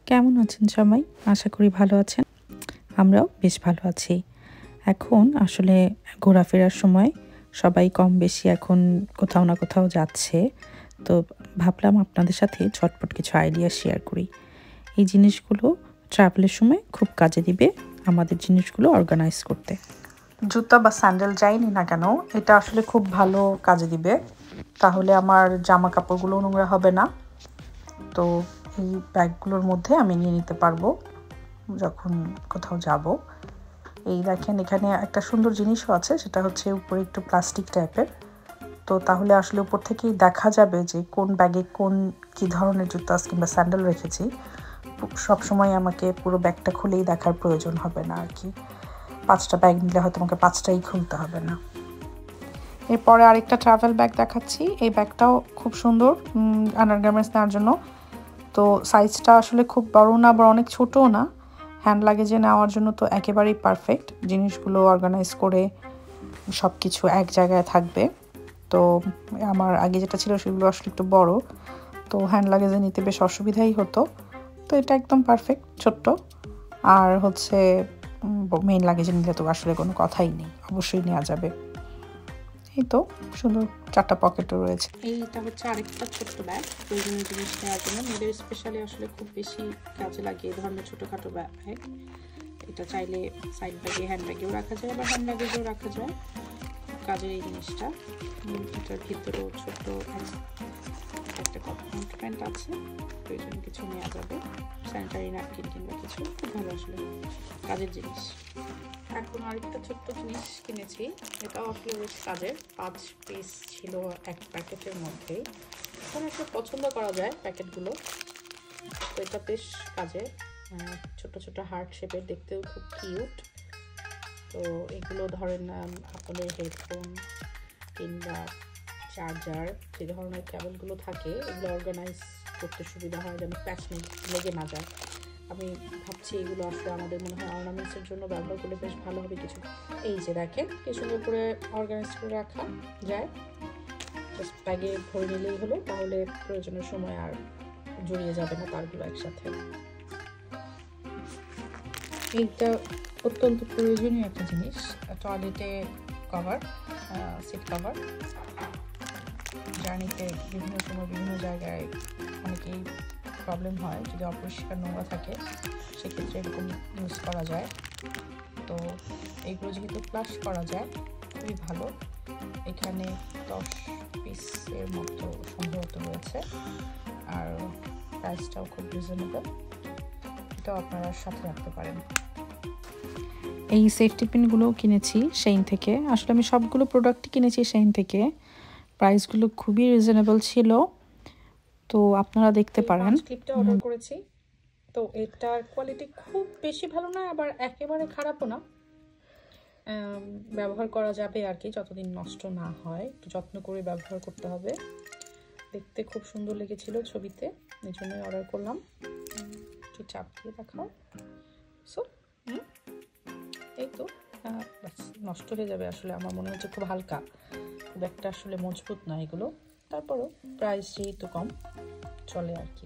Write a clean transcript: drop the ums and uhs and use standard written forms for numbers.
কেমন আছেন সবাই? আশা করি ভালো আছেন। আমরাও বেশ ভালো আছি। এখন আসলে ঘোরাফেরার সময় সবাই কম বেশি এখন কোথাও না কোথাও যাচ্ছে। তো ভাবলাম আপনাদের সাথে ঝটপট কিছু আইডিয়া শেয়ার করি। এই জিনিসগুলো ট্রাভেলের সময় খুব কাজে দিবে আমাদের জিনিসগুলো অর্গানাইজ করতে। জুতা বা স্যান্ডেল যাই নি না কেন, এটা আসলে খুব ভালো কাজে দিবে। তাহলে আমার জামা কাপড়গুলো নোংরা হবে না। তো এই ব্যাগগুলোর মধ্যে আমি নিয়ে নিতে পারবো যখন কোথাও যাব। এই দেখেন এখানে একটা সুন্দর জিনিসও আছে, সেটা হচ্ছে উপরে একটু প্লাস্টিক টাইপের। তো তাহলে আসলে উপর থেকেই দেখা যাবে যে কোন ব্যাগে কোন কী ধরনের জুতা কিংবা স্যান্ডেল রেখেছি। সবসময় আমাকে পুরো ব্যাগটা খুলেই দেখার প্রয়োজন হবে না আর কি। 5টা ব্যাগ নিলে হয়তো আমাকে 5টাই খুলতে হবে না। এরপরে আরেকটা ট্রাভেল ব্যাগ দেখাচ্ছি। এই ব্যাগটাও খুব সুন্দর আন্ডারগার্মেন্টস নেওয়ার জন্য। তো সাইজটা আসলে খুব বড় না, আবার অনেক ছোটও না। হ্যান্ড লাগেজে নেওয়ার জন্য তো একেবারেই পারফেক্ট। জিনিসগুলো অর্গানাইজ করে সব কিছু এক জায়গায় থাকবে। তো আমার আগে যেটা ছিল সেগুলো আসলে একটু বড়, তো হ্যান্ড লাগেজে নিতে বেশ অসুবিধাই হতো। তো এটা একদম পারফেক্ট, ছোট্ট। আর হচ্ছে মেইন লাগেজে নিলে তো আসলে কোনো কথাই নেই, অবশ্যই নেওয়া যাবে। এই তো সুন্দর 4টা পকেটও রয়েছে। এইটা হচ্ছে আরেকটা ছোট্ট ব্যাগ, প্রয়োজনীয় জিনিস নেওয়ার জন্য। মেয়েদের স্পেশালি আসলে খুব বেশি কাজে লাগে এই ধরনের ছোটোখাটো ব্যাগ। এটা চাইলে সাইড ব্যাগে, হ্যান্ড ব্যাগেও রাখা যায়, আবার হ্যান্ড ব্যাগেও রাখা যায়। কাজের এই জিনিসটা। এটার ভিতরেও ছোট্ট একটা কম্পার্টমেন্ট আছে, প্রয়োজনীয় কিছু নেওয়া যাবে, স্যানিটারি ন্যাপকিন কিংবা কিছু। খুব ভালো আসলে কাজের জিনিস। এখন আরেকটা ছোট্ট জিনিস কিনেছি, এটাও আসলে বেশ কাজের। 5 পিস ছিল এক প্যাকেটের মধ্যেই। এখন আসলে পছন্দ করা যায় প্যাকেটগুলো। তো এটা বেশ কাজের, ছোট ছোট হার্ট শেপের, দেখতেও খুব কিউট। তো এগুলো ধরেন আপনাদের হেডফোন কিংবা চার্জার, যে ধরনের কেবলগুলো থাকে এগুলো অর্গানাইজ করতে সুবিধা হয়, যেন প্যাচ লেগে না যায়। আমি ভাবছি এগুলো আসলে আমাদের মনে হয় অর্নামেন্টসের জন্য ব্যবহার করলে বেশ ভালো হবে কিছু। এই যে দেখেন কি সুন্দর করে অর্গানাইজ করে রাখা যায়, জাস্ট ব্যাগে ভরে নিলেই হলো। তাহলে প্রয়োজনের সময় আর জড়িয়ে যাবে না তারগুলো একসাথে। এইটা অত্যন্ত প্রয়োজনীয় একটা জিনিস, টয়লেটে কভার, সিট কভার। জার্নিতে বিভিন্ন সময় বিভিন্ন জায়গায় অনেকেই প্রবলেম হয় যদি অপরিষ্কার নোংরা থাকে, সেক্ষেত্রে এরকম ইউজ করা যায়। তো এইগুলো যেহেতু ফ্লাশ করা যায় খুবই ভালো। এখানে 10 পিসের মতো সম্ভবত রয়েছে, আর প্রাইসটাও খুব রিজনেবল। এটাও আপনারা সাথে রাখতে পারেন। এই সেফটি পিনগুলোও কিনেছি সেইন থেকে। আসলে আমি সবগুলো প্রোডাক্টই কিনেছি সেইন থেকে। প্রাইসগুলো খুবই রিজনেবল ছিল, তো আপনারা দেখতে পারেন। ক্লিপটা অর্ডার করেছি, তো এটার কোয়ালিটি খুব বেশি ভালো না, আবার একেবারে খারাপও না। ব্যবহার করা যাবে আর কি, যতদিন নষ্ট না হয়। একটু যত্ন করে ব্যবহার করতে হবে। দেখতে খুব সুন্দর লেগেছিল ছবিতে, এই জন্যই অর্ডার করলাম। একটু চাপ দিয়ে দেখাও। সো এই তো নষ্ট হয়ে যাবে আসলে, আমার মনে হচ্ছে খুব হালকা, খুব একটা আসলে মজবুত না এগুলো। তারপরও প্রাইস যেহেতু কম, চলে আর কি।